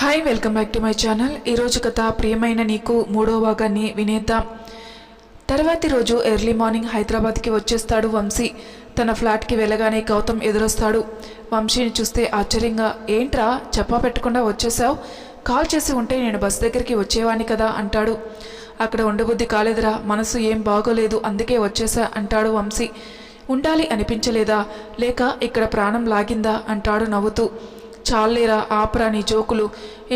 Hi welcome back to my channel. ఈరోజు కథ ప్రియమైన నీకు మూడో భాగాన్ని వినేద్దాం. తర్వాతి రోజు ఎర్లీ మార్నింగ్ హైదరాబాద్కి వచ్చేస్తాడు వంశీ. తన ఫ్లాట్కి వెళ్ళగానే గౌతమ్ ఎదురొస్తాడు. వంశీని చూస్తే ఆశ్చర్యంగా, ఏంట్రా చెప్పా పెట్టకుండా వచ్చేసావు? కాల్ చేసి ఉంటే నేను బస్ దగ్గరికి వచ్చేవాణ్ణి కదా అంటాడు. అక్కడ ఉండబుద్ధి కాలేదురా, మనసు ఏం బాగోలేదు, అందుకే వచ్చేసా అంటాడు వంశీ. ఉండాలి అనిపించలేదా, లేక ఇక్కడ ప్రాణం లాగిందా అంటాడు నవ్వుతూ. చాలేరా, ఆపరా నీ జోకులు,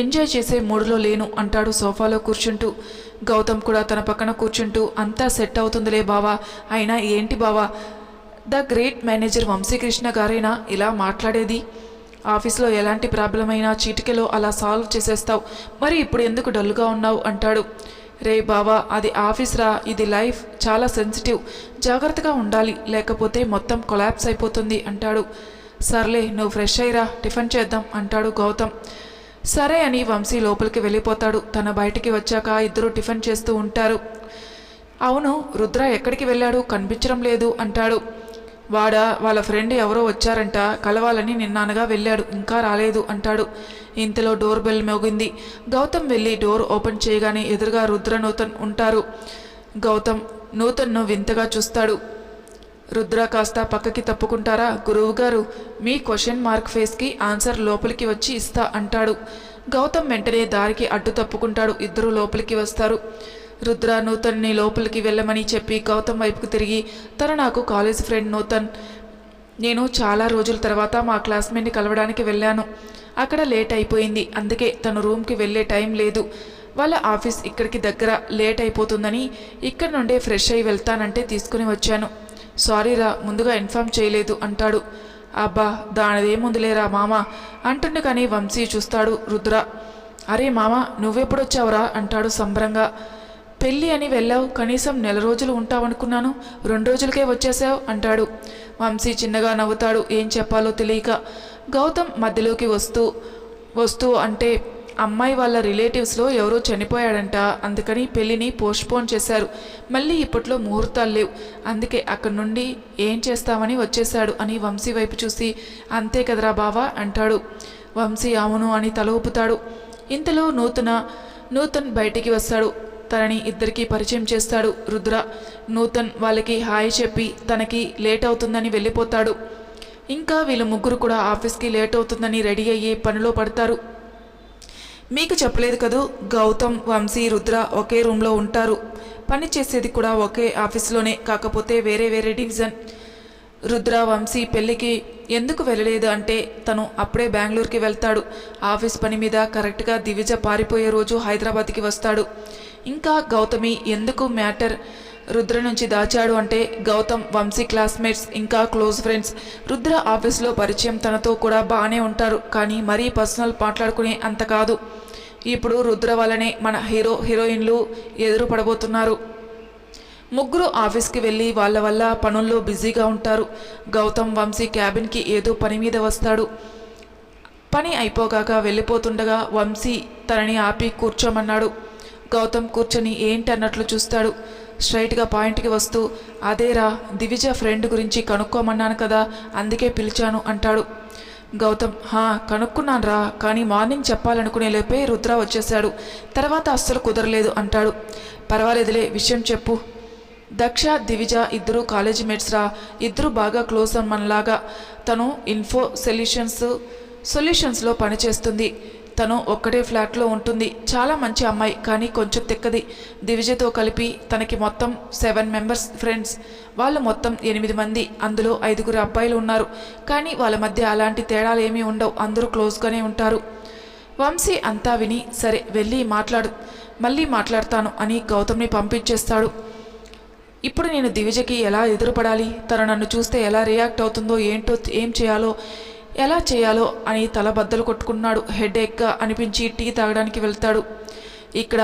ఎంజాయ్ చేసే మూడులో లేను అంటాడు సోఫాలో కూర్చుంటూ. గౌతమ్ కూడా తన పక్కన కూర్చుంటూ, అంతా సెట్ అవుతుందిలే బావా, అయినా ఏంటి బావా, ద గ్రేట్ మేనేజర్ వంశీకృష్ణ గారైనా ఇలా మాట్లాడేది? ఆఫీస్లో ఎలాంటి ప్రాబ్లం అయినా చీటికలో అలా సాల్వ్ చేసేస్తావు, మరి ఇప్పుడు ఎందుకు డల్గా ఉన్నావు అంటాడు. రే బావా, అది ఆఫీస్ రా, ఇది లైఫ్, చాలా సెన్సిటివ్, జాగ్రత్తగా ఉండాలి, లేకపోతే మొత్తం కొలాప్స్ అయిపోతుంది అంటాడు. సర్లే, నువ్వు ఫ్రెష్ అయ్యిరా, టిఫిన్ చేద్దాం అంటాడు గౌతమ్. సరే అని వంశీ లోపలికి వెళ్ళిపోతాడు. తన బయటికి వచ్చాక ఇద్దరు టిఫిన్ చేస్తూ ఉంటారు. అవును, రుద్ర ఎక్కడికి వెళ్ళాడు, కనిపించడం లేదు అంటాడు. వాళ్ళ ఫ్రెండ్ ఎవరో వచ్చారంట, కలవాలని నిన్ననగా వెళ్ళాడు, ఇంకా రాలేదు అంటాడు. ఇంతలో డోర్ బెల్ మోగింది. గౌతమ్ వెళ్ళి డోర్ ఓపెన్ చేయగానే ఎదురుగా రుద్ర నూతన్ ఉంటారు. గౌతమ్ నూతన్ను వింతగా చూస్తాడు. రుద్ర కాస్త పక్కకి తప్పుకుంటారా? గురువుగారు, మీ క్వశ్చన్ మార్క్ ఫేస్కి ఆన్సర్ లోపలికి వచ్చి ఇస్తా అంటాడు. గౌతమ్ వెంటనే దారికి అడ్డు తప్పుకుంటాడు. ఇద్దరు లోపలికి వస్తారు. రుద్ర నూతన్ని లోపలికి వెళ్ళమని చెప్పి గౌతమ్ వైపుకు తిరిగి, తను నాకు కాలేజ్ ఫ్రెండ్ నూతన్, నేను చాలా రోజుల తర్వాత మా క్లాస్మేట్ని కలవడానికి వెళ్ళాను, అక్కడ లేట్ అయిపోయింది, అందుకే తను రూమ్కి వెళ్ళే టైం లేదు, వాళ్ళ ఆఫీస్ ఇక్కడికి దగ్గర, లేట్ అయిపోతుందని ఇక్కడ నుండే ఫ్రెష్ అయి వెళ్తానంటే తీసుకుని వచ్చాను, సారీరా ముందుగా ఇన్ఫామ్ చేయలేదు అంటాడు. అబ్బా, దానిదేముందిలేరా మామ అంటుండే కానీ వంశీ చూస్తాడు. రుద్ర, అరే మామ, నువ్వెప్పుడొచ్చావురా అంటాడు సంబరంగా. పెళ్ళి అని వెళ్ళావు, కనీసం నెల రోజులు ఉంటావనుకున్నాను, 2 రోజులకే వచ్చేసావు అంటాడు. వంశీ చిన్నగా నవ్వుతాడు, ఏం చెప్పాలో తెలియక. గౌతమ్ మధ్యలోకి వస్తూ అంటే, అమ్మాయి వాళ్ళ రిలేటివ్స్లో ఎవరో చనిపోయాడంట, అందుకని పెళ్ళిని పోస్ట్పోన్ చేశారు, మళ్ళీ ఇప్పట్లో ముహూర్తాలు లేవు, అందుకే అక్కడి నుండి ఏం చేస్తామని వచ్చేశాడు అని వంశీ వైపు చూసి, అంతే కదరా బావా అంటాడు. వంశీ అవును అని తల ఊపుతాడు. ఇంతలో నూతన్ బయటికి వస్తాడు. తనని ఇద్దరికీ పరిచయం చేస్తాడు రుద్ర. నూతన్ వాళ్ళకి హాయ్ చెప్పి తనకి లేట్ అవుతుందని వెళ్ళిపోతాడు. ఇంకా వీళ్ళు ముగ్గురు కూడా ఆఫీస్కి లేట్ అవుతుందని రెడీ అయ్యి పనిలో పడతారు. మీకు చెప్పలేదు కదూ, గౌతమ్, వంశీ, రుద్ర ఒకే రూమ్లో ఉంటారు, పని చేసేది కూడా ఒకే ఆఫీస్లోనే, కాకపోతే వేరే వేరే డివిజన్. రుద్ర వంశీ పెళ్ళికి ఎందుకు వెళ్ళలేదు అంటే, తను అప్పుడే బెంగళూరుకి వెళ్తాడు ఆఫీస్ పని మీద. కరెక్ట్గా దివిజ పారిపోయే రోజు హైదరాబాద్కి వస్తాడు. ఇంకా గౌతమి ఎందుకు మ్యాటర్ రుద్ర నుంచి దాచాడు అంటే, గౌతమ్ వంశీ క్లాస్మేట్స్, ఇంకా క్లోజ్ ఫ్రెండ్స్. రుద్ర ఆఫీస్లో పరిచయం, తనతో కూడా బాగానే ఉంటారు, కానీ మరీ పర్సనల్ మాట్లాడుకునే అంత కాదు. ఇప్పుడు రుద్ర వల్లనే మన హీరోయిన్లు ఎదురు పడబోతున్నారు. ముగ్గురు ఆఫీస్కి వెళ్ళి వాళ్ళ వల్ల పనుల్లో బిజీగా ఉంటారు. గౌతమ్ వంశీ క్యాబిన్కి ఏదో పని మీద వస్తాడు. పని అయిపోగాక వెళ్ళిపోతుండగా వంశీ తనని ఆపి కూర్చోమన్నాడు. గౌతమ్ కూర్చొని ఏంటన్నట్లు చూస్తాడు. స్ట్రైట్గా పాయింట్కి వస్తూ, అదేరా దివిజ ఫ్రెండ్ గురించి కనుక్కోమన్నాను కదా, అందుకే పిలిచాను అంటాడు. గౌతమ్, కనుక్కున్నాను రా, కానీ మార్నింగ్ చెప్పాలనుకునే లోపే రుద్ర వచ్చేశాడు, తర్వాత అస్సలు కుదరలేదు అంటాడు. పర్వాలేదులే, విషయం చెప్పు. దక్ష, దివిజ ఇద్దరు కాలేజీ మేట్స్ రా, ఇద్దరు బాగా క్లోజ్ మనలాగా. తను ఇన్ఫో సొల్యూషన్స్లో పనిచేస్తుంది, తను ఒక్కడే ఫ్లాట్లో ఉంటుంది, చాలా మంచి అమ్మాయి, కానీ కొంచెం తిక్కది. దివిజతో కలిపి తనకి మొత్తం 7 మెంబర్స్ ఫ్రెండ్స్, వాళ్ళు మొత్తం 8 మంది, అందులో 5 అబ్బాయిలు ఉన్నారు, కానీ వాళ్ళ మధ్య అలాంటి తేడాలు ఏమీ ఉండవు, అందరూ క్లోజ్గానే ఉంటారు. వంశీ అంతా విని, సరే వెళ్ళి మళ్ళీ మాట్లాడతాను అని గౌతమ్ని పంపించేస్తాడు. ఇప్పుడు నేను దివిజకి ఎలా ఎదురుపడాలి, తను నన్ను చూస్తే ఎలా రియాక్ట్ అవుతుందో ఏంటో, ఎలా చేయాలో అని తల బద్దలు కొట్టుకున్నాడు. హెడేక్గా అనిపించి టీ తాగడానికి వెళ్తాడు. ఇక్కడ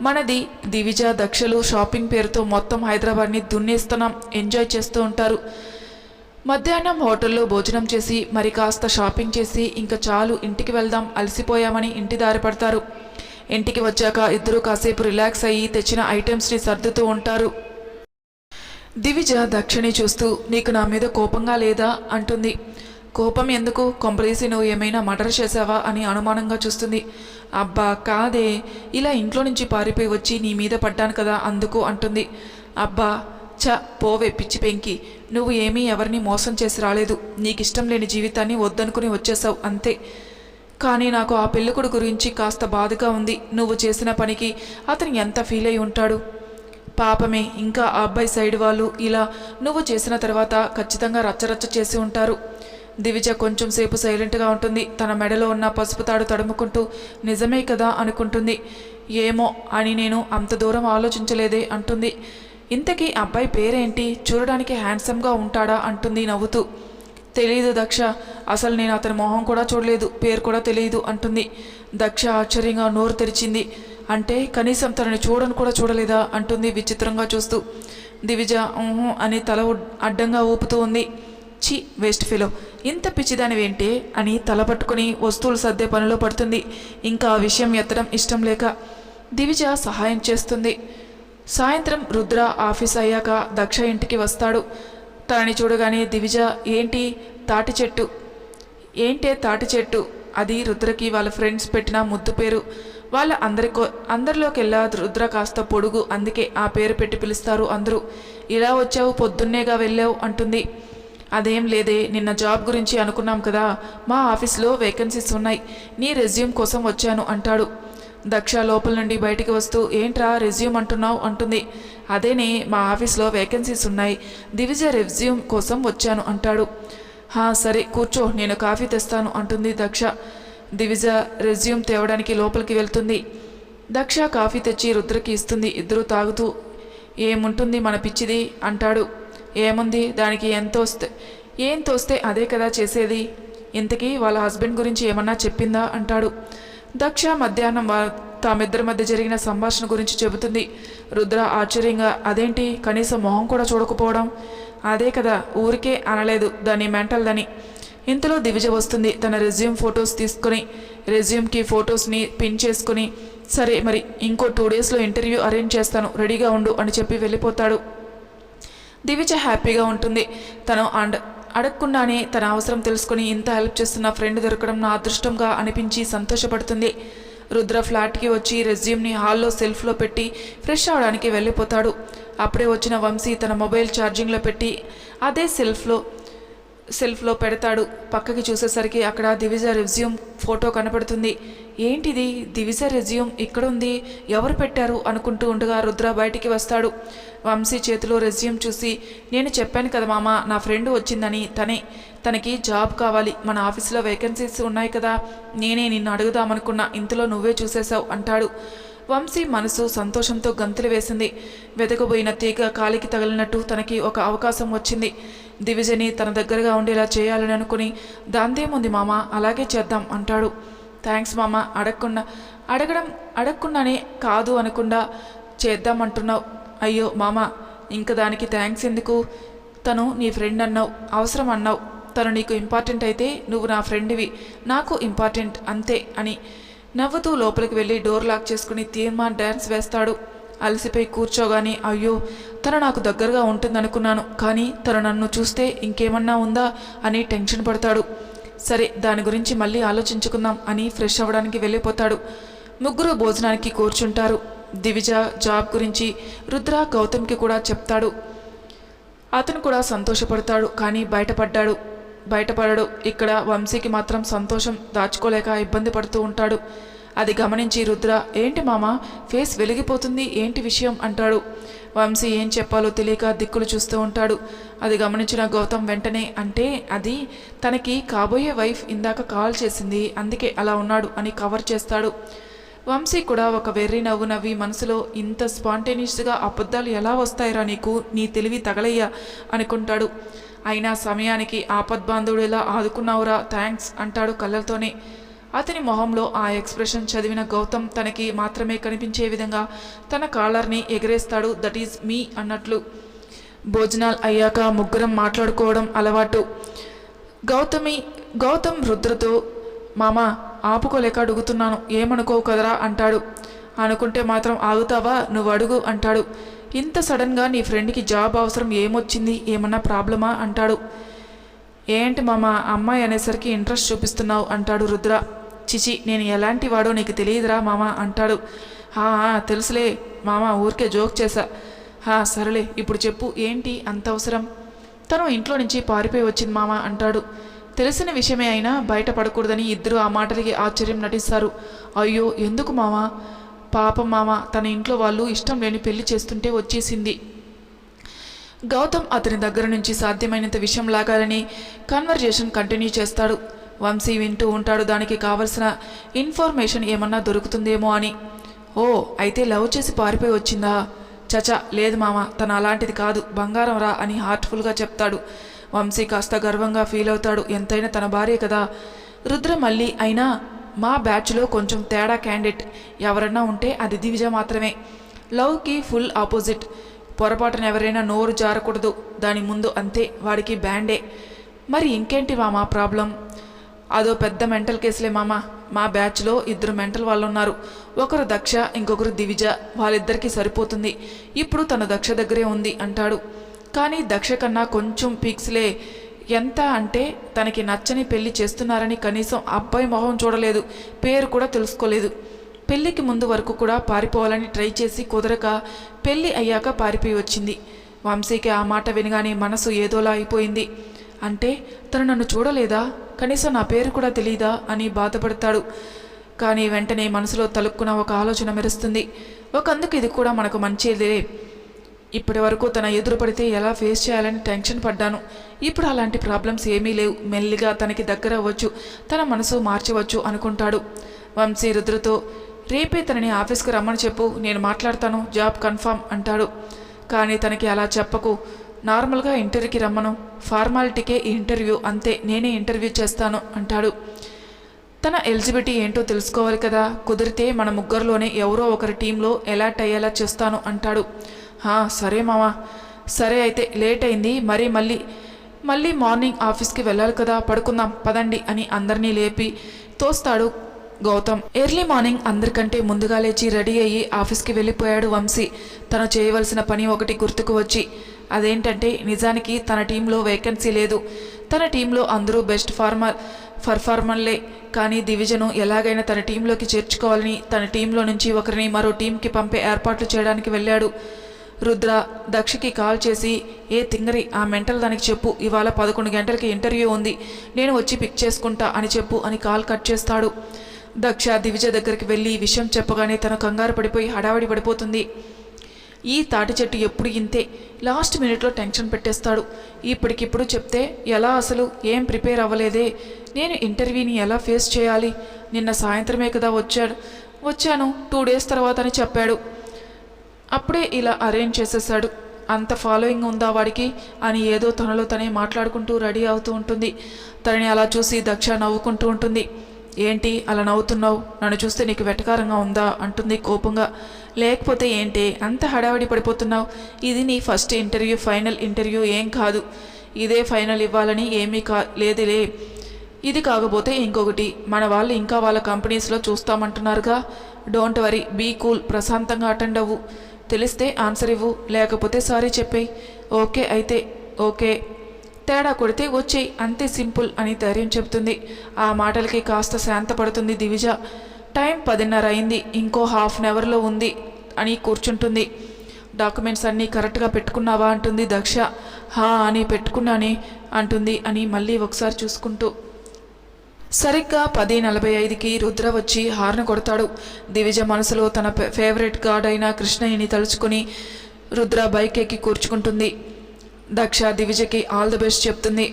మనది దివిజ, దక్షలు షాపింగ్ పేరుతో మొత్తం హైదరాబాద్ని దున్నేస్తున్నాం, ఎంజాయ్ చేస్తూ ఉంటారు. మధ్యాహ్నం హోటల్లో భోజనం చేసి మరి కాస్త షాపింగ్ చేసి ఇంకా చాలు ఇంటికి వెళ్దాం, అలసిపోయామని ఇంటి దారి పడతారు. ఇంటికి వచ్చాక ఇద్దరు కాసేపు రిలాక్స్ అయ్యి తెచ్చిన ఐటమ్స్ని సర్దుతూ ఉంటారు. దివిజ దక్షని చూస్తూ, నీకు నా మీద కోపంగా లేదా అంటుంది. కోపం ఎందుకు? కొంపదీసి నువ్వు ఏమైనా మర్డర్ చేసావా అని అనుమానంగా చూస్తుంది. అబ్బా కాదే, ఇలా ఇంట్లో నుంచి పారిపోయి వచ్చి నీ మీద పడ్డాను కదా అందుకు అంటుంది. అబ్బా పోవే పిచ్చి పెంకి, నువ్వు ఏమీ ఎవరిని మోసం చేసి రాలేదు. నీకిష్టం లేని జీవితాన్ని వద్దనుకుని వచ్చేసావు అంతే. కానీ నాకు ఆ పెళ్ళికొడు గురించి కాస్త బాధగా ఉంది. నువ్వు చేసిన పనికి అతను ఎంత ఫీల్ అయి ఉంటాడు. పాపమే, ఇంకా ఆ అబ్బాయి సైడ్ వాళ్ళు ఇలా నువ్వు చేసిన తర్వాత ఖచ్చితంగా రచ్చరచ్చ చేసి ఉంటారు. దివిజ కొంచెం సేపు సైలెంట్గా ఉంటుంది. తన మెడలో ఉన్న పసుపు తాడు తడుముకుంటూ నిజమే కదా అనుకుంటుంది. ఏమో అని నేను అంత దూరం ఆలోచించలేదే అంటుంది. ఇంతకీ అబ్బాయి పేరేంటి? చూడడానికి హ్యాండ్సమ్గా ఉంటాడా అంటుంది నవ్వుతూ. తెలీదు దక్ష, అసలు నేను అతని మొహం కూడా చూడలేదు, పేరు కూడా తెలియదు అంటుంది. దక్ష ఆశ్చర్యంగా నోరు తెరిచింది. అంటే కనీసం తనని చూడను కూడా చూడలేదా అంటుంది విచిత్రంగా చూస్తూ. దివిజ అని తల అడ్డంగా ఊపుతూ ఉంది. ఛీ వేస్ట్ ఫెలో, ఇంత పిచ్చిదానివేంటే అని తల పట్టుకుని వస్తువులు సర్దే పనిలో పడుతుంది. ఇంకా ఆ విషయం ఎత్తడం ఇష్టం లేక దివిజ సహాయం చేస్తుంది. సాయంత్రం రుద్ర ఆఫీస్ అయ్యాక దక్ష ఇంటికి వస్తాడు. తనని చూడగానే దివిజ ఏంటి తాటి చెట్టు, ఏంటే తాటి చెట్టు? అది రుద్రకి వాళ్ళ ఫ్రెండ్స్ పెట్టిన ముద్దు పేరు. వాళ్ళ అందరిలోకెల్లా రుద్ర కాస్త పొడుగు, అందుకే ఆ పేరు పెట్టి పిలుస్తారు అందరూ. ఇలా వచ్చావు, పొద్దున్నేగా వెళ్ళావు అంటుంది. అదేం లేదే, నిన్న జాబ్ గురించి అనుకున్నాం కదా, మా ఆఫీస్లో వేకెన్సీస్ ఉన్నాయి, నీ రెజ్యూమ్ కోసం వచ్చాను అంటాడు. దక్ష లోపల నుండి బయటికి వస్తూ ఏంట్రా రెజ్యూమ్ అంటున్నావు అంటుంది. అదేనే, మా ఆఫీస్లో వేకెన్సీస్ ఉన్నాయి, దివిజ రెజ్యూమ్ కోసం వచ్చాను అంటాడు. సరే కూర్చో, నేను కాఫీ తెస్తాను అంటుంది దక్ష. దివిజ రెజ్యూమ్ తేవడానికి లోపలికి వెళ్తుంది. దక్ష కాఫీ తెచ్చి రుద్రకి ఇస్తుంది. ఇద్దరు తాగుతూ ఏముంటుంది మన పిచ్చిది అంటాడు. ఏముంది దానికి, ఏం తోస్తే అదే కదా చేసేది. ఇంతకీ వాళ్ళ హస్బెండ్ గురించి ఏమన్నా చెప్పిందా అంటాడు. దక్ష మధ్యాహ్నం తామిద్దరి మధ్య జరిగిన సంభాషణ గురించి చెబుతుంది. రుద్ర ఆశ్చర్యంగా అదేంటి కనీసం మొహం కూడా చూడకపోవడం? అదే కదా, ఊరికే అనలేదు దాని మెంటల్ దని. ఇంతలో దివిజ వస్తుంది. తన రెజ్యూమ్ ఫొటోస్ తీసుకుని రెజ్యూమ్కి ఫొటోస్ని పిన్ చేసుకుని సరే మరి ఇంకో 2 డేస్లో ఇంటర్వ్యూ అరేంజ్ చేస్తాను, రెడీగా ఉండు అని చెప్పి వెళ్ళిపోతాడు. దివిజ హ్యాపీగా ఉంటుంది. తను అడగకుండానే తన అవసరం తెలుసుకుని ఇంత హెల్ప్ చేస్తున్న ఫ్రెండ్ దొరకడం నా అదృష్టంగా అనిపించి సంతోషపడుతుంది. రుద్ర ఫ్లాట్కి వచ్చి రెజ్యూమ్ని హాల్లో సెల్ఫ్లో పెట్టి ఫ్రెష్ అవడానికి వెళ్ళిపోతాడు. అప్పుడే వచ్చిన వంశీ తన మొబైల్ ఛార్జింగ్లో పెట్టి అదే సెల్ఫ్లో పెడతాడు. పక్కకి చూసేసరికి అక్కడ దివిజ రెజ్యూమ్ ఫోటో కనపడుతుంది. ఏంటిది, దివిజ రెజ్యూమ్ ఇక్కడ ఉంది, ఎవరు పెట్టారు అనుకుంటూ ఉండగా రుద్ర బయటికి వస్తాడు. వంశీ చేతిలో రెజ్యూమ్ చూసి నేను చెప్పాను కదా మామ, నా ఫ్రెండ్ వచ్చిందని, తనకి జాబ్ కావాలి, మన ఆఫీస్లో వేకెన్సీస్ ఉన్నాయి కదా, నేనే నిన్ను అడుగుదామనుకున్నా, ఇంతలో నువ్వే చూసేశావు అంటాడు. వంశీ మనసు సంతోషంతో గంతులు వేసింది. వెతకబోయిన తీగ కాలికి తగిలినట్టు తనకి ఒక అవకాశం వచ్చింది. దివిజని తన దగ్గరగా ఉండేలా చేయాలని అనుకుని దాందేముంది మామ, అలాగే చేద్దాం అంటాడు. థ్యాంక్స్ మామ, అడగకుండానే కాదు అనకుండా చేద్దామంటున్నావు. అయ్యో మామ, ఇంక దానికి థ్యాంక్స్ ఎందుకు? తను నీ ఫ్రెండ్ అన్నావు, అవసరం అన్నావు, తను నీకు ఇంపార్టెంట్ అయితే నువ్వు నా ఫ్రెండ్వి, నాకు ఇంపార్టెంట్ అంతే అని నవ్వుతూ లోపలికి వెళ్ళి డోర్ లాక్ చేసుకుని తీర్మాన్ డ్యాన్స్ వేస్తాడు. అలసిపోయి కూర్చోగానే అయ్యో తను నాకు దగ్గరగా ఉంటుందనుకున్నాను, కానీ తను నన్ను చూస్తే ఇంకేమన్నా ఉందా అని టెన్షన్ పడతాడు. సరే దాని గురించి మళ్ళీ ఆలోచించుకుందాం అని ఫ్రెష్ అవ్వడానికి వెళ్ళిపోతాడు. ముగ్గురు భోజనానికి కూర్చుంటారు. దివిజ జాబ్ గురించి రుద్ర గౌతమ్కి కూడా చెప్తాడు. అతను కూడా సంతోషపడతాడు, కానీ బయటపడడు. ఇక్కడ వంశీకి మాత్రం సంతోషం దాచుకోలేక ఇబ్బంది పడుతూ ఉంటాడు. అది గమనించి రుద్ర ఏంటి మామ ఫేస్ వెలిగిపోతుంది, ఏంటి విషయం అంటాడు. వంశీ ఏం చెప్పాలో తెలియక దిక్కులు చూస్తూ ఉంటాడు. అది గమనించిన గౌతమ్ వెంటనే అంటే అది తనకి కాబోయే వైఫ్ ఇందాక కాల్ చేసింది, అందుకే అలా ఉన్నాడు అని కవర్ చేస్తాడు. వంశీ కూడా ఒక వెర్రి నవ్వు నవ్వి మనసులో ఇంత స్పాంటేనియస్గా అబద్ధాలు ఎలా వస్తాయిరా నీకు, నీ తెలివి తగలయ్యా అనుకుంటాడు. అయినా సమయానికి ఆపద్బాంధవుడు ఎలా ఆదుకున్నావురా, థ్యాంక్స్ అంటాడు కళ్ళతోనే. అతని మొహంలో ఆ ఎక్స్ప్రెషన్ చదివిన గౌతమ్ తనకి మాత్రమే కనిపించే విధంగా తన కాలర్ని ఎగరేస్తాడు. దట్ ఈజ్ మీ అన్నట్లు. భోజనాలు అయ్యాక ముగ్గురం మాట్లాడుకోవడం అలవాటు. గౌతమ్ రుద్రతో మామ ఆపుకోలేక అడుగుతున్నాను, ఏమనుకోవు కదరా అంటాడు. అనుకుంటే మాత్రం ఆగుతావా, నువ్వు అడుగు అంటాడు. ఇంత సడన్గా నీ ఫ్రెండ్కి జాబ్ అవసరం ఏమొచ్చింది, ఏమన్నా ప్రాబ్లమా అంటాడు. ఏంటి మామ అమ్మాయి అనేసరికి ఇంట్రెస్ట్ చూపిస్తున్నావు అంటాడు రుద్ర. చిచి, నేను ఎలాంటి వాడో నీకు తెలియదురా మామ అంటాడు. తెలుసులే మామ, ఊరికే జోక్ చేశా. సరేలే, ఇప్పుడు చెప్పు, ఏంటి అంత అవసరం? తను ఇంట్లో నుంచి పారిపోయి వచ్చింది మామ అంటాడు. తెలిసిన విషయమే అయినా బయటపడకూడదని ఇద్దరు ఆ మాటలకి ఆశ్చర్యం నటిస్తారు. అయ్యో ఎందుకు మామ? పాపం మామ, తన ఇంట్లో వాళ్ళు ఇష్టం లేని పెళ్లి చేస్తుంటే వచ్చేసింది. గౌతమ్ అతని దగ్గర నుంచి సాధ్యమైనంత విషయం లాగాలని కన్వర్జేషన్ కంటిన్యూ చేస్తాడు. వంశీ వింటూ ఉంటాడు, దానికి కావలసిన ఇన్ఫర్మేషన్ ఏమన్నా దొరుకుతుందేమో అని. ఓ, అయితే లవ్ చేసి పారిపోయి వచ్చిందా? చచా లేదు మామ, తను అలాంటిది కాదు, బంగారం రా అని హార్ట్ఫుల్గా చెప్తాడు. వంశీ కాస్త గర్వంగా ఫీల్ అవుతాడు, ఎంతైనా తన భార్య కదా. రుద్ర మళ్ళీ, అయినా మా బ్యాచ్లో కొంచెం తేడా క్యాండిడేట్ ఎవరన్నా ఉంటే అది దివిజ మాత్రమే. లవ్కి ఫుల్ ఆపోజిట్. పొరపాటున ఎవరైనా నోరు జారకూడదు దాని ముందు, అంతే, వాడికి బ్యాండే. మరి ఇంకేంటి మామ ప్రాబ్లం? అదో పెద్ద మెంటల్ కేసులే మామ. మా బ్యాచ్లో ఇద్దరు మెంటల్ వాళ్ళు ఉన్నారు, ఒకరు దక్ష, ఇంకొకరు దివిజ. వాళ్ళిద్దరికీ సరిపోతుంది. ఇప్పుడు తను దక్ష దగ్గరే ఉంది అంటాడు. కానీ దక్ష కన్నా కొంచెం పీక్స్లే. ఎంత అంటే తనకి నచ్చని పెళ్లి చేస్తున్నారని కనీసం అబ్బాయి మొహం చూడలేదు, పేరు కూడా తెలుసుకోలేదు. పెళ్లికి ముందు వరకు కూడా పారిపోవాలని ట్రై చేసి కుదరక పెళ్లి అయ్యాక పారిపోయి వచ్చింది. వంశీకి ఆ మాట వినగానే మనసు ఏదోలా అయిపోయింది. అంటే తను నన్ను చూడలేదా, కనీసం నా పేరు కూడా తెలీదా అని బాధపడతాడు. కానీ వెంటనే మనసులో తలుక్కున ఒక ఆలోచన మెరుస్తుంది. ఒకందుకు ఇది కూడా మనకు మంచిదే. ఇప్పటి వరకు తన ఎదురు పడితే ఎలా ఫేస్ చేయాలని టెన్షన్ పడ్డాను. ఇప్పుడు అలాంటి ప్రాబ్లమ్స్ ఏమీ లేవు. మెల్లిగా తనకి దగ్గర అవ్వచ్చు, తన మనసు మార్చవచ్చు అనుకుంటాడు. వంశీ రుద్రతో, రేపే తనని ఆఫీస్కి రమ్మని చెప్పు, నేను మాట్లాడతాను, జాబ్ కన్ఫర్మ్ అంటాడు. కానీ తనకి అలా చెప్పకు, నార్మల్గా ఇంటర్వ్యూకి రమ్మను, ఫార్మాలిటీకే ఈ ఇంటర్వ్యూ, అంతే, నేనే ఇంటర్వ్యూ చేస్తాను అంటాడు. తన ఎలిజిబిలిటీ ఏంటో తెలుసుకోవాలి కదా, కుదిరితే మన ముగ్గురులోనే ఎవరో ఒకరి టీంలో ఎలాట్ అయ్యేలా చేస్తాను అంటాడు. సరే మామా, సరే అయితే లేట్ అయింది, మళ్ళీ మార్నింగ్ ఆఫీస్కి వెళ్ళాలి కదా, పడుకుందాం పదండి అని అందరినీ లేపి తోస్తాడు గౌతమ్. ఎర్లీ మార్నింగ్ అందరికంటే ముందుగా లేచి రెడీ అయ్యి ఆఫీస్కి వెళ్ళిపోయాడు వంశీ. తను చేయవలసిన పని ఒకటి గుర్తుకు వచ్చి, అదేంటంటే నిజానికి తన టీంలో వేకెన్సీ లేదు. తన టీంలో అందరూ బెస్ట్ పర్ఫార్మర్లే. కానీ దివిజను ఎలాగైనా తన టీంలోకి చేర్చుకోవాలని తన టీంలో నుంచి ఒకరిని మరో టీంకి పంపే ఏర్పాట్లు చేయడానికి వెళ్ళాడు. రుద్ర దక్షకి కాల్ చేసి, ఏ తింగరి, ఆ మెంటల్ దానికి చెప్పు, ఇవాళ 11 గంటలకి ఇంటర్వ్యూ ఉంది, నేను వచ్చి పిక్ చేసుకుంటా అని చెప్పు అని కాల్ కట్ చేస్తాడు. దక్ష దివిజ దగ్గరికి వెళ్ళి విషయం చెప్పగానే తన కంగారు పడిపోయి హడావిడి పడిపోతుంది. ఈ తాటి చెట్టు ఎప్పుడు ఇంతే, లాస్ట్ మినిట్లో టెన్షన్ పెట్టేస్తాడు. ఇప్పటికిప్పుడు చెప్తే ఎలా, అసలు ఏం ప్రిపేర్ అవ్వలేదే, నేను ఇంటర్వ్యూని ఎలా ఫేస్ చేయాలి, నిన్న సాయంత్రమే కదా వచ్చాను 2 డేస్ తర్వాత అని చెప్పాడు. అప్పుడే ఇలా అరేంజ్ చేసేసాడు, అంత ఫాలోయింగ్ ఉందా వాడికి అని ఏదో తనలో తనే మాట్లాడుకుంటూ రెడీ అవుతూ ఉంటుంది. తనని అలా చూసి దక్ష నవ్వుకుంటూ ఉంటుంది. ఏంటి అలా నవ్వుతున్నావు, నన్ను చూస్తే నీకు వెటకారంగా ఉందా అంటుంది కోపంగా. లేకపోతే ఏంటి అంత హడావిడి పడిపోతున్నావు, ఇది నీ ఫస్ట్ ఇంటర్వ్యూ, ఫైనల్ ఇంటర్వ్యూ ఏం కాదు, ఇదే ఫైనల్ ఇవ్వాలని ఏమీ లేదులే, ఇది కాకపోతే ఇంకొకటి, మన వాళ్ళు ఇంకా వాళ్ళ కంపెనీస్లో చూస్తామంటున్నారుగా, డోంట్ వరీ, బీ కూల్, ప్రశాంతంగా అటెండ్ అవ్వు, తెలిస్తే ఆన్సర్ ఇవ్వు, లేకపోతే సారీ చెప్పేయి, ఓకే అయితే ఓకే, తేడా కొడితే వచ్చేయి, అంతే సింపుల్ అని ధైర్యం చెబుతుంది. ఆ మాటలకి కాస్త శాంతపడుతుంది దివిజ. టైం 10:30 అయింది, ఇంకో హాఫ్ అన్ అవర్లో ఉంది అని కూర్చుంటుంది. డాక్యుమెంట్స్ అన్నీ కరెక్ట్గా పెట్టుకున్నావా అంటుంది దక్ష. అని పెట్టుకున్నానే అంటుంది అని మళ్ళీ ఒకసారి చూసుకుంటూ. సరిగ్గా 10:45కి రుద్ర వచ్చి హార్న్ కొడతాడు. దివిజ మనసులో తన ఫేవరెట్ గాడ్ అయిన కృష్ణయ్యని తలుచుకుని రుద్ర బైక్ ఎక్కి కూర్చుకుంటుంది. దక్ష దివిజకి ఆల్ ది బెస్ట్ చెప్తుంది.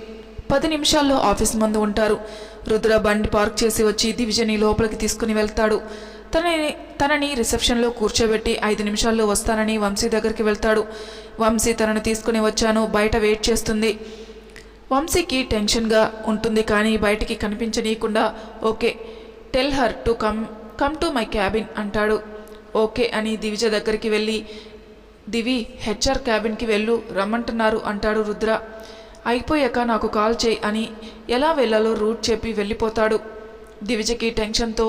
10 నిమిషాల్లో ఆఫీస్ ముందు ఉంటారు. రుద్ర బండి పార్క్ చేసి వచ్చి దివిజని లోపలికి తీసుకుని వెళ్తాడు. తనని రిసెప్షన్లో కూర్చోబెట్టి 5 నిమిషాల్లో వస్తానని వంశీ దగ్గరికి వెళ్తాడు. వంశీ తనను తీసుకుని వచ్చాను, బయట వెయిట్ చేస్తుంది. వంశీకి టెన్షన్గా ఉంటుంది, కానీ బయటికి కనిపించనీయకుండా okay, tell her to come to my cabin అంటాడు. ఓకే అని దివిజ దగ్గరికి వెళ్ళి, దివి హెచ్ఆర్ క్యాబిన్కి వెళ్ళు, రమ్మంటున్నారు అంటాడు రుద్ర. అయిపోయాక నాకు కాల్ చేయి అని ఎలా వెళ్ళాలో రూట్ చెప్పి వెళ్ళిపోతాడు. దివిజకి టెన్షన్తో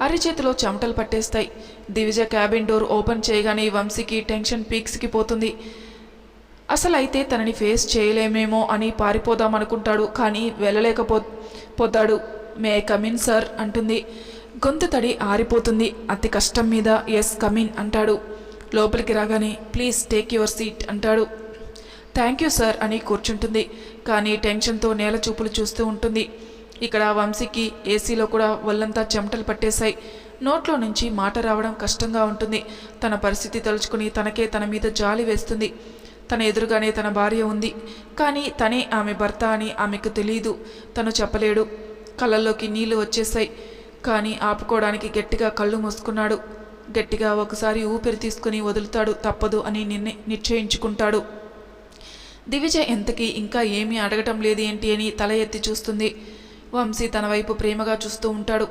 అరిచేతిలో చెమటలు పట్టేస్తాయి. దివిజ క్యాబిన్ డోర్ ఓపెన్ చేయగానే వంశీకి టెన్షన్ పీక్స్కి పోతుంది. అసలు అయితే తనని ఫేస్ చేయలేమేమో అని పారిపోదామనుకుంటాడు, కానీ వెళ్ళలేకపోతాడు. మే కమిన్ సార్ అంటుంది. గొంతు తడి ఆరిపోతుంది. అతి కష్టం మీద ఎస్ కమిన్ అంటాడు. లోపలికి రాగానే ప్లీజ్ టేక్ యువర్ సీట్ అంటాడు. థ్యాంక్ యూ సార్ అని కూర్చుంటుంది. కానీ టెన్షన్తో నేల చూపులు చూస్తూ ఉంటుంది. ఇక్కడ వంశీకి ఏసీలో కూడా ఒళ్ళంతా చెమటలు పట్టేశాయి. నోట్లో నుంచి మాట రావడం కష్టంగా ఉంటుంది. తన పరిస్థితి తలుచుకుని తనకే తన మీద జాలి వేస్తుంది. తన ఎదురుగానే తన భార్య ఉంది, కానీ తనే ఆమె భర్త అని ఆమెకు తెలియదు. తను చెప్పలేడు. కళ్ళల్లోకి నీళ్లు వచ్చేశాయి, కానీ ఆపుకోవడానికి గట్టిగా కళ్ళు మూసుకున్నాడు. గట్టిగా ఒకసారి ఊపిరి తీసుకుని వదులుతాడు. తప్పదు అని నిశ్చయించుకుంటాడు. దివిజ ఎంతకీ ఇంకా ఏమీ అడగటం లేదు ఏంటి అని తల ఎత్తి చూస్తుంది. వంశీ తన వైపు ప్రేమగా చూస్తూ ఉంటాడు.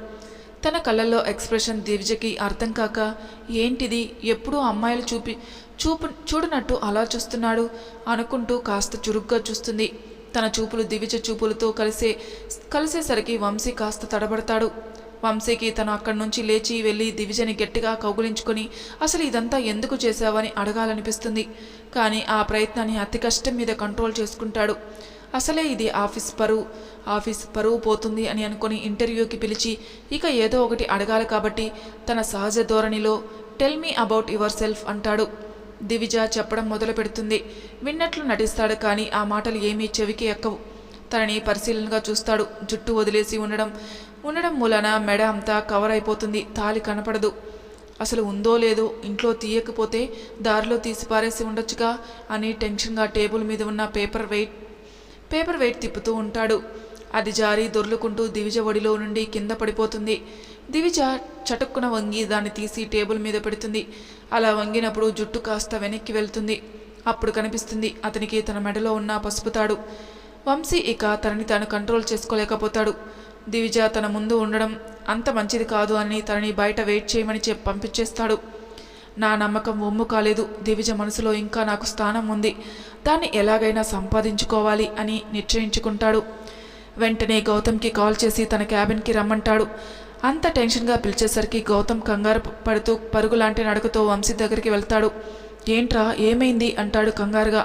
తన కళ్ళల్లో ఎక్స్ప్రెషన్ దివిజకి అర్థం కాక ఏంటిది, ఎప్పుడూ అమ్మాయిలు చూడనట్టు అలా చూస్తున్నాడు అనుకుంటూ కాస్త చురుగ్గా చూస్తుంది. తన చూపులు దివిజ చూపులతో కలిసేసరికి వంశీ కాస్త తడబడతాడు. వంశీకి తను అక్కడి నుంచి లేచి వెళ్ళి దివిజని గట్టిగా కౌగులించుకొని అసలు ఇదంతా ఎందుకు చేశావని అడగాలనిపిస్తుంది. కానీ ఆ ప్రయత్నాన్ని అతి కష్టం మీద కంట్రోల్ చేసుకుంటాడు. అసలే ఇది ఆఫీస్ పరువు పోతుంది అని అనుకుని ఇంటర్వ్యూకి పిలిచి ఇక ఏదో ఒకటి అడగాలి కాబట్టి తన సహజ ధోరణిలో tell me about your self అంటాడు. దివిజ చెప్పడం మొదలు పెడుతుంది. విన్నట్లు నటిస్తాడు, కానీ ఆ మాటలు ఏమీ చెవికి ఎక్కవు. తనని పరిశీలనగా చూస్తాడు. జుట్టు వదిలేసి ఉండడం మూలన మెడ అంతా కవర్ అయిపోతుంది. తాళి కనపడదు. అసలు ఉందో లేదో, ఇంట్లో తీయకపోతే దారిలో తీసి పారేసి ఉండొచ్చుగా అని టెన్షన్గా టేబుల్ మీద ఉన్న పేపర్ వెయిట్ తిప్పుతూ ఉంటాడు. అది జారి దొర్లుకుంటూ దివిజ ఒడిలో నుండి కింద పడిపోతుంది. దివిజ చటుక్కున వంగి దాన్ని తీసి టేబుల్ మీద పెడుతుంది. అలా వంగినప్పుడు జుట్టు కాస్త వెనక్కి వెళ్తుంది. అప్పుడు కనిపిస్తుంది అతనికి తన మెడలో ఉన్న పసుపు తాడు. వంశీ ఇక తనని తాను కంట్రోల్ చేసుకోలేకపోతాడు. దివిజ తన ముందు ఉండడం అంత మంచిది కాదు అని తనని బయట వెయిట్ చేయమని పంపించేస్తాడు. నా నమ్మకం ఒమ్ము కాలేదు. దివిజ మనసులో ఇంకా నాకు స్థానం ఉంది. దాన్ని ఎలాగైనా సంపాదించుకోవాలి అని నిశ్చయించుకుంటాడు. వెంటనే గౌతమ్కి కాల్ చేసి తన క్యాబిన్కి రమ్మంటాడు. అంత టెన్షన్గా పిలిచేసరికి గౌతమ్ కంగారు పడుతూ పరుగులాంటి నడకతో వంశీ దగ్గరికి వెళ్తాడు. ఏంట్రా ఏమైంది అంటాడు కంగారుగా.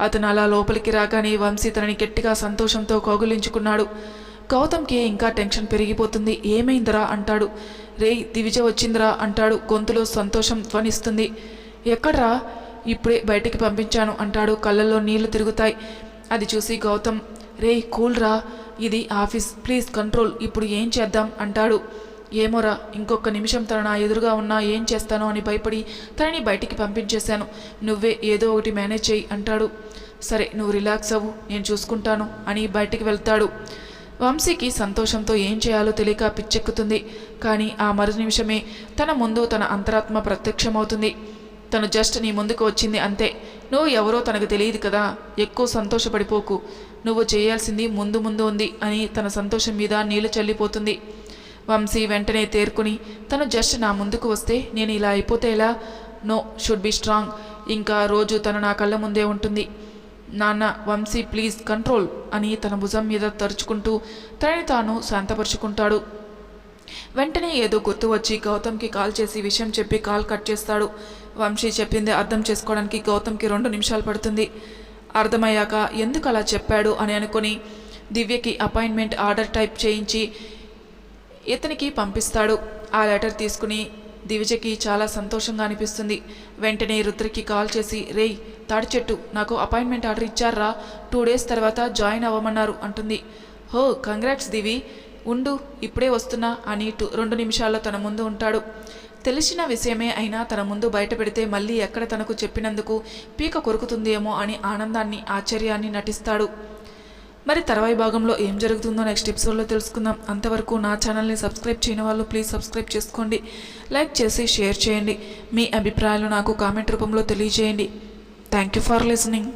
అతను అలా లోపలికి రాగానే వంశీ తనని గట్టిగా సంతోషంతో కౌగులించుకున్నాడు. గౌతమ్కి ఇంకా టెన్షన్ పెరిగిపోతుంది. ఏమైందిరా అంటాడు. రేయ్ దివిజ వచ్చిందిరా అంటాడు. గొంతులో సంతోషం ధ్వనిస్తుంది. ఎక్కడ్రా? ఇప్పుడే బయటికి పంపించాను అంటాడు. కళ్ళల్లో నీళ్లు తిరుగుతాయి. అది చూసి గౌతమ్ రేయ్ కూల్ రా, ఇది ఆఫీస్, ప్లీజ్ కంట్రోల్, ఇప్పుడు ఏం చేద్దాం అంటాడు. ఏమోరా, ఇంకొక నిమిషం తన నా ఎదురుగా ఉన్నా ఏం చేస్తానో అని భయపడి తనని బయటికి పంపించేశాను. నువ్వే ఏదో ఒకటి మేనేజ్ చేయి అంటాడు. సరే నువ్వు రిలాక్స్ అవ్వు, నేను చూసుకుంటాను అని బయటికి వెళ్తాడు. వంశీకి సంతోషంతో ఏం చేయాలో తెలియక పిచ్చెక్కుతుంది. కానీ ఆ మరు నిమిషమే తన ముందు తన అంతరాత్మ ప్రత్యక్షమవుతుంది. తను జస్ట్ నీ ముందుకు వచ్చింది అంతే. నువ్వు ఎవరో తనకు తెలియదు కదా, ఎక్కువ సంతోషపడిపోకు, నువ్వు చేయాల్సింది ముందు ఉంది అని తన సంతోషం మీద నీళ్లు చల్లిపోతుంది. వంశీ వెంటనే తేరుకుని తను జస్ట్ నా ముందుకు వస్తే నేను ఇలా అయిపోతే ఎలా? No, should be strong. ఇంకా రోజు తను నా కళ్ళ ముందే ఉంటుంది. నాన్న వంశీ ప్లీజ్ కంట్రోల్ అని తన భుజం మీద తరుచుకుంటూ తనని తాను శాంతపరుచుకుంటాడు. వెంటనే ఏదో గుర్తు వచ్చి గౌతమ్కి కాల్ చేసి విషయం చెప్పి కాల్ కట్ చేస్తాడు. వంశీ చెప్పింది అర్థం చేసుకోవడానికి గౌతమ్కి 2 నిమిషాలు పడుతుంది. అర్థమయ్యాక ఎందుకు అలా చెప్పాడు అని అనుకుని దివ్యకి అపాయింట్మెంట్ ఆర్డర్ టైప్ చేయించి ఇతనికి పంపిస్తాడు. ఆ లెటర్ తీసుకుని దివిజకి చాలా సంతోషంగా అనిపిస్తుంది. వెంటనే రుద్రకి కాల్ చేసి రేయ్ తాడి చెట్టు, నాకు అపాయింట్మెంట్ ఆర్డర్ ఇచ్చారా, 2 డేస్ తర్వాత జాయిన్ అవ్వమన్నారు అంటుంది. హో కంగ్రాట్స్ దివి, ఉండు ఇప్పుడే వస్తున్నా అని 2 నిమిషాల్లో తన ముందు ఉంటాడు. తెలిసిన విషయమే అయినా తన ముందు బయట పెడితే మళ్ళీ ఎక్కడ తనకు చెప్పినందుకు పీక కొరుకుతుందేమో అని ఆశ్చర్యాన్ని నటిస్తాడు. మరి తర్వాయి భాగంలో ఏం జరుగుతుందో నెక్స్ట్ ఎపిసోడ్లో తెలుసుకుందాం. అంతవరకు నా ఛానల్ని సబ్స్క్రైబ్ చేయని వాళ్ళు ప్లీజ్ సబ్స్క్రైబ్ చేసుకోండి, లైక్ చేసి షేర్ చేయండి. మీ అభిప్రాయాలు నాకు కామెంట్ రూపంలో తెలియజేయండి. Thank you for listening.